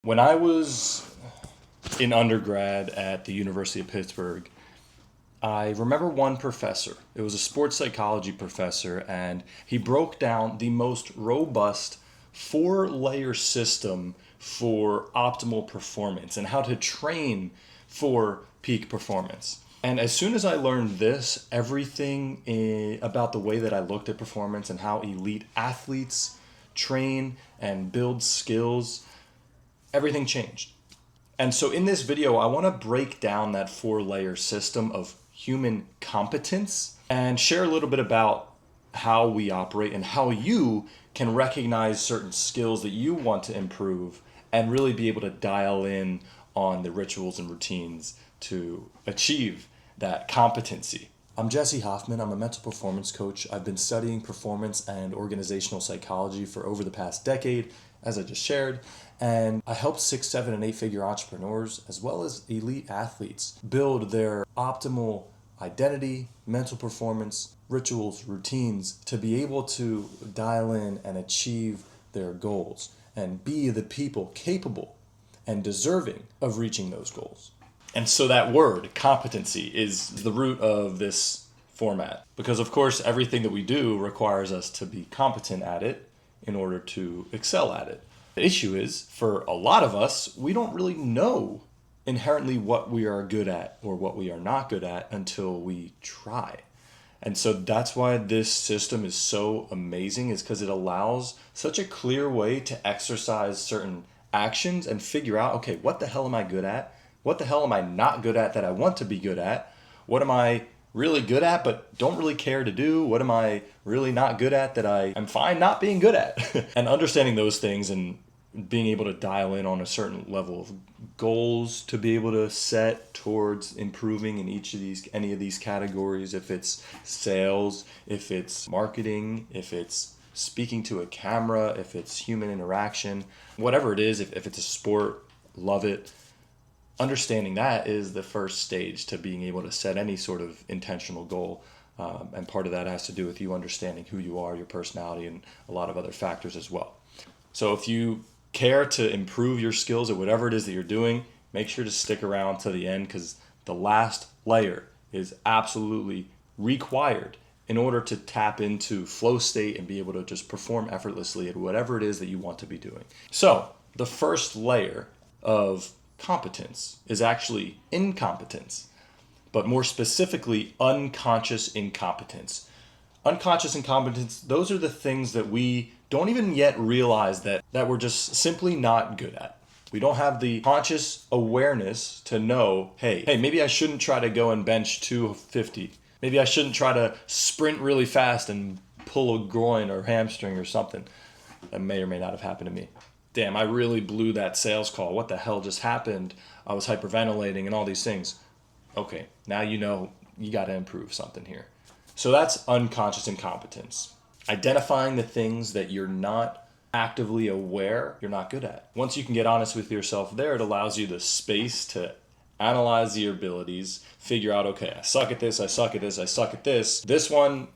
When I was in undergrad at the University of Pittsburgh, I remember one professor. It was a sports psychology professor, and he broke down the most robust four-layer system for optimal performance and how to train for peak performance. And as soon as I learned this, everything about the way that I looked at performance and how elite athletes train and build skills, everything changed. And so in this video, I want to break down that four-layer system of human competence and share a little bit about how we operate and how you can recognize certain skills that you want to improve and really be able to dial in on the rituals and routines to achieve that competency. I'm Jesse Hoffman. I'm a mental performance coach. I've been studying performance and organizational psychology for over the past decade, as I just shared, and I help 6, 7, and 8-figure entrepreneurs as well as elite athletes build their optimal identity, mental performance, rituals, routines to be able to dial in and achieve their goals and be the people capable and deserving of reaching those goals. And so that word, competency, is the root of this format. Because of course, everything that we do requires us to be competent at it in order to excel at it. The issue is, for a lot of us, we don't really know inherently what we are good at or what we are not good at until we try. And so that's why this system is so amazing, is because it allows such a clear way to exercise certain actions and figure out, okay, what the hell am I good at? What the hell am I not good at that I want to be good at? What am I really good at but don't really care to do? What am I really not good at that I am fine not being good at? And understanding those things and being able to dial in on a certain level of goals to be able to set towards improving in any of these categories. If it's sales, if it's marketing, if it's speaking to a camera, if it's human interaction, whatever it is, if it's a sport, love it. Understanding that is the first stage to being able to set any sort of intentional goal. And part of that has to do with you understanding who you are, your personality, and a lot of other factors as well. So if you care to improve your skills at whatever it is that you're doing, make sure to stick around to the end, because the last layer is absolutely required in order to tap into flow state and be able to just perform effortlessly at whatever it is that you want to be doing. So the first layer of competence is actually incompetence, but more specifically, unconscious incompetence. Unconscious incompetence, those are the things that we don't even yet realize that we're just simply not good at. We don't have the conscious awareness to know, hey, maybe I shouldn't try to go and bench 250. Maybe I shouldn't try to sprint really fast and pull a groin or hamstring or something. That may or may not have happened to me. Damn, I really blew that sales call. What the hell just happened? I was hyperventilating and all these things. Okay, now you know you got to improve something here. So that's unconscious incompetence. Identifying the things that you're not actively aware you're not good at. Once you can get honest with yourself there, it allows you the space to analyze your abilities, figure out, okay, I suck at this, I suck at this, I suck at this. This one,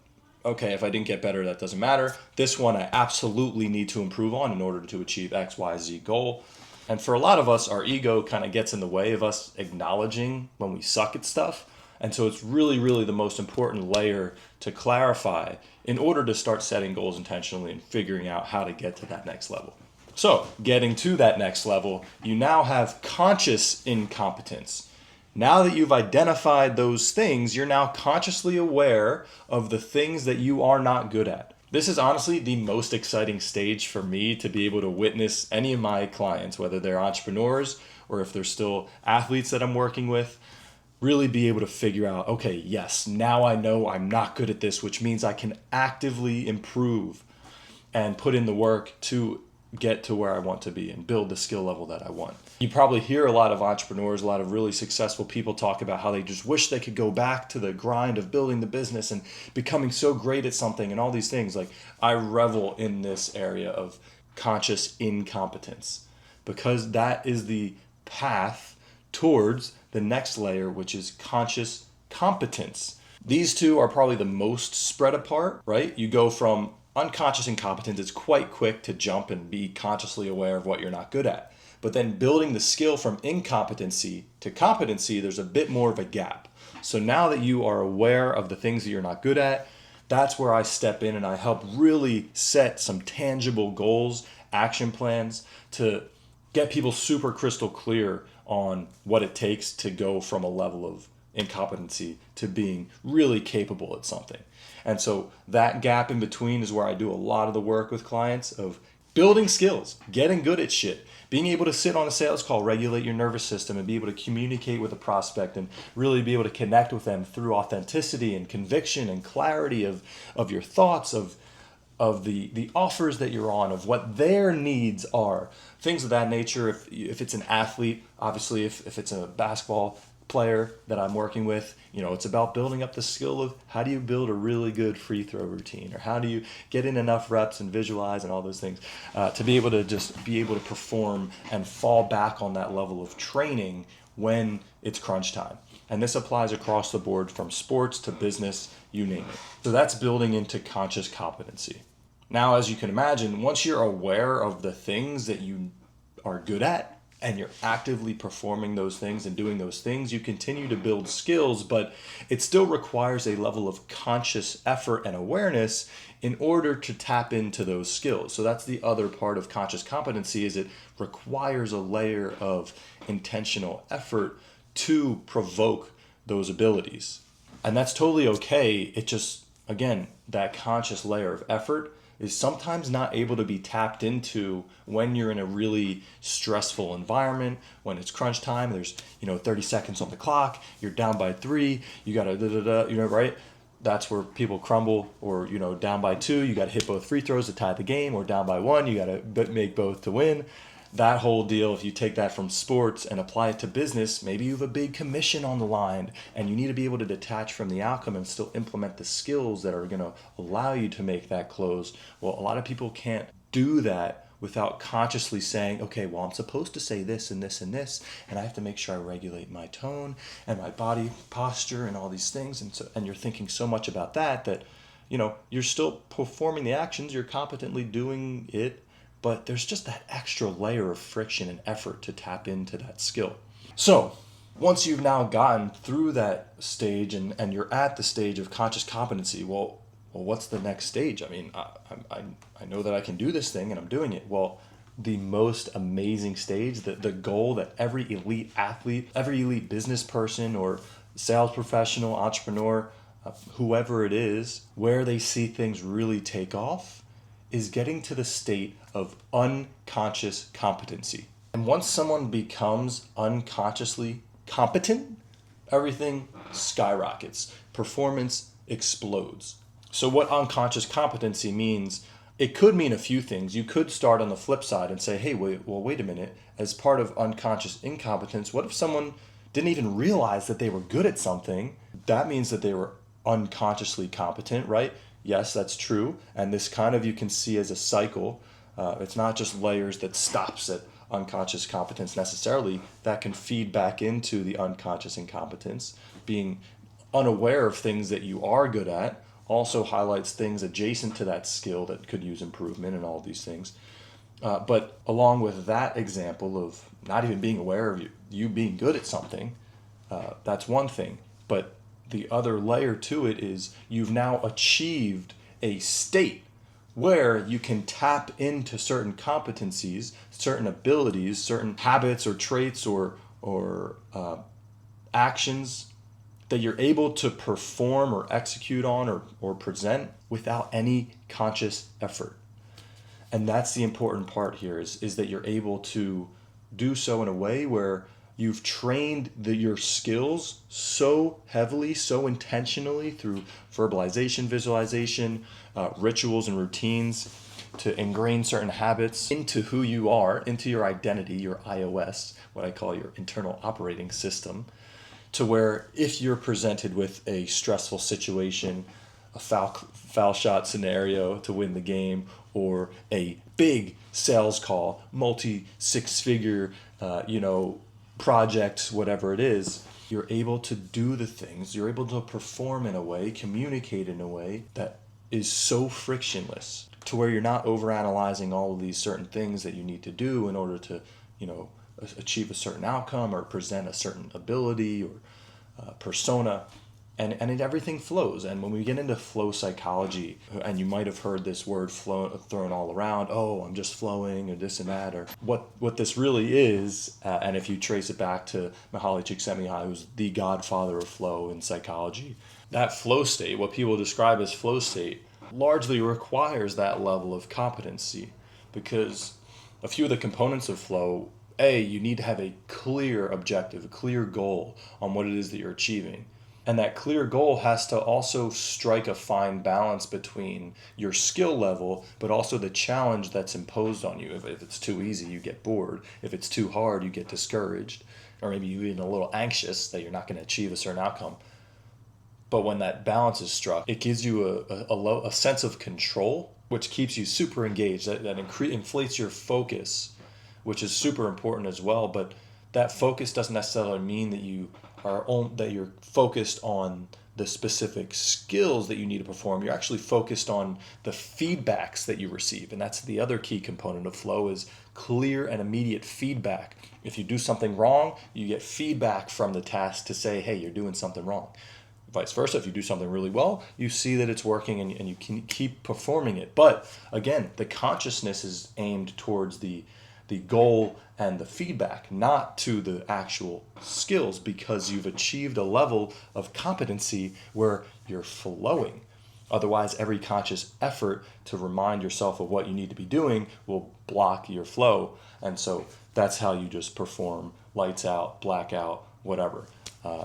okay, if I didn't get better, that doesn't matter. This one I absolutely need to improve on in order to achieve X, Y, Z goal. And for a lot of us, our ego kind of gets in the way of us acknowledging when we suck at stuff. And so it's really, really the most important layer to clarify in order to start setting goals intentionally and figuring out how to get to that next level. So getting to that next level, you now have conscious incompetence. Now that you've identified those things, you're now consciously aware of the things that you are not good at. This is honestly the most exciting stage for me to be able to witness any of my clients, whether they're entrepreneurs or if they're still athletes that I'm working with, really be able to figure out, okay, yes, now I know I'm not good at this, which means I can actively improve and put in the work to get to where I want to be and build the skill level that I want. You probably hear a lot of entrepreneurs, a lot of really successful people talk about how they just wish they could go back to the grind of building the business and becoming so great at something and all these things. Like, I revel in this area of conscious incompetence because that is the path towards the next layer, which is conscious competence. These two are probably the most spread apart, right? You go from unconscious incompetence, it's quite quick to jump and be consciously aware of what you're not good at. But then building the skill from incompetency to competency, there's a bit more of a gap. So now that you are aware of the things that you're not good at, that's where I step in and I help really set some tangible goals, action plans to get people super crystal clear on what it takes to go from a level of incompetency to being really capable at something. And so that gap in between is where I do a lot of the work with clients of building skills, getting good at shit, being able to sit on a sales call, regulate your nervous system, and be able to communicate with a prospect and really be able to connect with them through authenticity and conviction and clarity of your thoughts, of the offers that you're on, of what their needs are, things of that nature. If it's an athlete, obviously, if it's a basketball player that I'm working with, it's about building up the skill of how do you build a really good free throw routine, or how do you get in enough reps and visualize and all those things to be able to just be able to perform and fall back on that level of training when it's crunch time. And this applies across the board from sports to business, you name it. So that's building into conscious competency. Now, as you can imagine, once you're aware of the things that you are good at, and you're actively performing those things and doing those things, you continue to build skills, but it still requires a level of conscious effort and awareness in order to tap into those skills. So that's the other part of conscious competency, is it requires a layer of intentional effort to provoke those abilities. And that's totally okay. It just, again, that conscious layer of effort is sometimes not able to be tapped into when you're in a really stressful environment, when it's crunch time, there's 30 seconds on the clock, you're down by 3, you gotta right? That's where people crumble. Or down by 2, you gotta hit both free throws to tie the game, or down by 1, you gotta make both to win. That whole deal, if you take that from sports and apply it to business, maybe you have a big commission on the line and you need to be able to detach from the outcome and still implement the skills that are going to allow you to make that close. Well, a lot of people can't do that without consciously saying, okay, well, I'm supposed to say this and this and this, and I have to make sure I regulate my tone and my body posture and all these things. And you're thinking so much about that you're still performing the actions, you're competently doing it, but there's just that extra layer of friction and effort to tap into that skill. So once you've now gotten through that stage and you're at the stage of conscious competency, well, what's the next stage? I mean, I know that I can do this thing and I'm doing it. Well, the most amazing stage, the goal that every elite athlete, every elite business person or sales professional, entrepreneur, whoever it is, where they see things really take off, is getting to the state of unconscious competency. And once someone becomes unconsciously competent, everything skyrockets. Performance explodes. So what unconscious competency means, it could mean a few things. You could start on the flip side and say, hey, wait a minute. As part of unconscious incompetence, what if someone didn't even realize that they were good at something? That means that they were unconsciously competent, right? Yes, that's true. And this kind of you can see as a cycle. It's not just layers that stops at unconscious competence necessarily. That can feed back into the unconscious incompetence. Being unaware of things that you are good at also highlights things adjacent to that skill that could use improvement and all these things. But along with that example of not even being aware of you being good at something, that's one thing. But the other layer to it is you've now achieved a state where you can tap into certain competencies, certain abilities, certain habits or traits or actions that you're able to perform or execute on or present without any conscious effort. And that's the important part here is that you're able to do so in a way where you've trained your skills so heavily, so intentionally through verbalization, visualization, rituals and routines to ingrain certain habits into who you are, into your identity, your iOS, what I call your internal operating system, to where if you're presented with a stressful situation, a foul shot scenario to win the game, or a big sales call, multi-six-figure, project, whatever it is, you're able to do the things, you're able to perform in a way, communicate in a way that is so frictionless to where you're not overanalyzing all of these certain things that you need to do in order to achieve a certain outcome or present a certain ability or persona, and everything flows. And when we get into flow psychology, and you might have heard this word flow thrown all around, oh, I'm just flowing or this and that, or what this really is, and if you trace it back to Mihaly Csikszentmihalyi, who's the godfather of flow in psychology, that flow state, what people describe as flow state, largely requires that level of competency, because a few of the components of flow, you need to have a clear objective, a clear goal on what it is that you're achieving. And that clear goal has to also strike a fine balance between your skill level, but also the challenge that's imposed on you. If it's too easy, you get bored. If it's too hard, you get discouraged. Or maybe you're even a little anxious that you're not going to achieve a certain outcome. But when that balance is struck, it gives you a sense of control, which keeps you super engaged. That inflates your focus, which is super important as well. But that focus doesn't necessarily mean that you're focused on the specific skills that you need to perform. You're actually focused on the feedbacks that you receive. And that's the other key component of flow, is clear and immediate feedback. If you do something wrong, you get feedback from the task to say, hey, you're doing something wrong. Vice versa, if you do something really well, you see that it's working and you can keep performing it. But again, the consciousness is aimed towards the goal and the feedback, not to the actual skills, because you've achieved a level of competency where you're flowing. Otherwise, every conscious effort to remind yourself of what you need to be doing will block your flow. And so that's how you just perform lights out, blackout, whatever.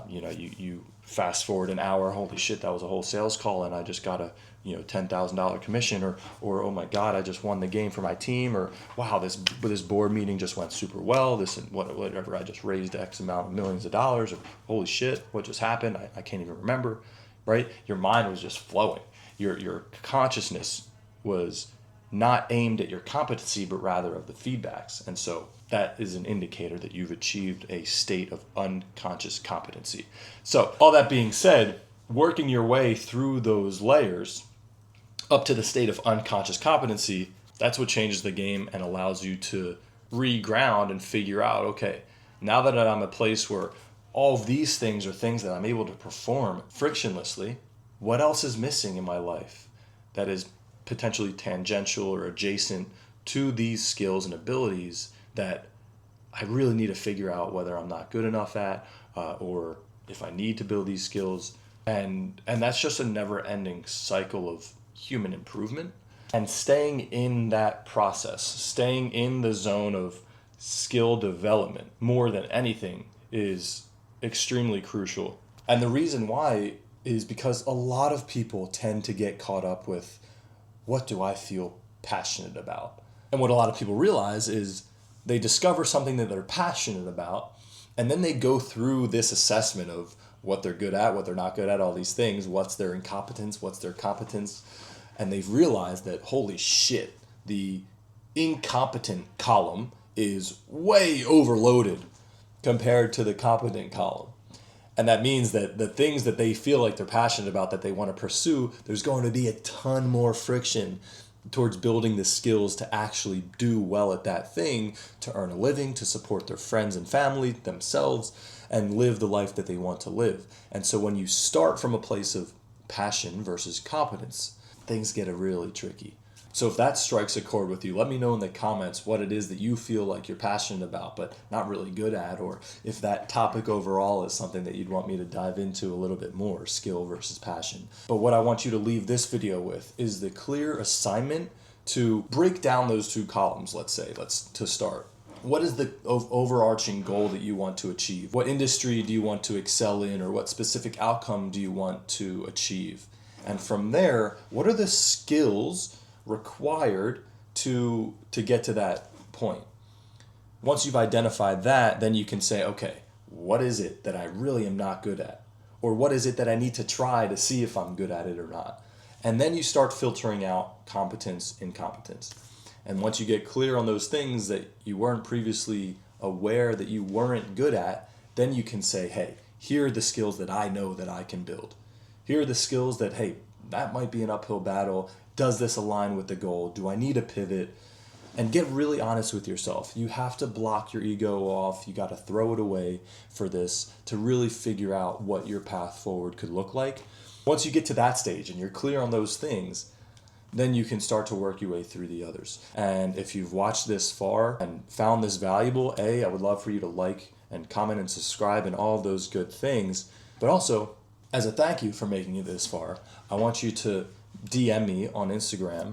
You fast forward an hour, holy shit, that was a whole sales call and I just got a $10,000 commission, or oh my god, I just won the game for my team, or wow, this board meeting just went super well, this and whatever, I just raised X amount of millions of dollars, or holy shit, what just happened, I can't even remember, right? Your mind was just flowing. Your consciousness was not aimed at your competency, but rather of the feedbacks. And so that is an indicator that you've achieved a state of unconscious competency. So all that being said, working your way through those layers up to the state of unconscious competency, that's what changes the game and allows you to reground and figure out, okay, now that I'm at a place where all of these things are things that I'm able to perform frictionlessly, what else is missing in my life that is potentially tangential or adjacent to these skills and abilities that I really need to figure out whether I'm not good enough at, or if I need to build these skills. And that's just a never-ending cycle of human improvement. And staying in that process, staying in the zone of skill development more than anything is extremely crucial. And the reason why is because a lot of people tend to get caught up with, what do I feel passionate about? And what a lot of people realize is they discover something that they're passionate about, and then they go through this assessment of what they're good at, what they're not good at, all these things, what's their incompetence, what's their competence, and they've realized that, holy shit, the incompetent column is way overloaded compared to the competent column. And that means that the things that they feel like they're passionate about, that they want to pursue, there's going to be a ton more friction towards building the skills to actually do well at that thing, to earn a living, to support their friends and family, themselves, and live the life that they want to live. And so when you start from a place of passion versus competence, things get really tricky. So if that strikes a chord with you, let me know in the comments what it is that you feel like you're passionate about but not really good at, or if that topic overall is something that you'd want me to dive into a little bit more, skill versus passion. But what I want you to leave this video with is the clear assignment to break down those two columns, to start. What is the overarching goal that you want to achieve? What industry do you want to excel in, or what specific outcome do you want to achieve? And from there, what are the skills required to get to that point? Once you've identified that, then you can say, okay, what is it that I really am not good at? Or what is it that I need to try to see if I'm good at it or not? And then you start filtering out competence, incompetence. And once you get clear on those things that you weren't previously aware that you weren't good at, then you can say, hey, here are the skills that I know that I can build. Here are the skills that, hey, that might be an uphill battle. Does this align with the goal? Do I need a pivot? And get really honest with yourself. You have to block your ego off. You got to throw it away for this to really figure out what your path forward could look like. Once you get to that stage and you're clear on those things, then you can start to work your way through the others. And if you've watched this far and found this valuable, I would love for you to like and comment and subscribe and all of those good things. But also, as a thank you for making it this far, I want you to DM me on Instagram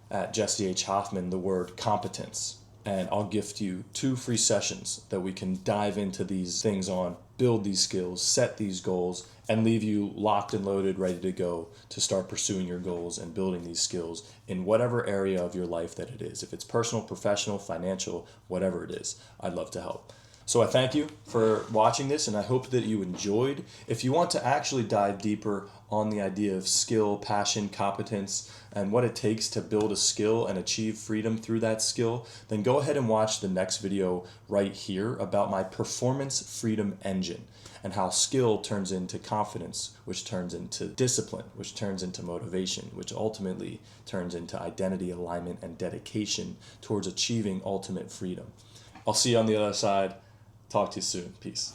at Jesse H. Hoffman, the word competence. And I'll gift you 2 free sessions that we can dive into these things on, build these skills, set these goals, and leave you locked and loaded, ready to go to start pursuing your goals and building these skills in whatever area of your life that it is. If it's personal, professional, financial, whatever it is, I'd love to help. So I thank you for watching this, and I hope that you enjoyed. If you want to actually dive deeper on the idea of skill, passion, competence, and what it takes to build a skill and achieve freedom through that skill, then go ahead and watch the next video right here about my performance freedom engine and how skill turns into confidence, which turns into discipline, which turns into motivation, which ultimately turns into identity, alignment, and dedication towards achieving ultimate freedom. I'll see you on the other side. Talk to you soon. Peace.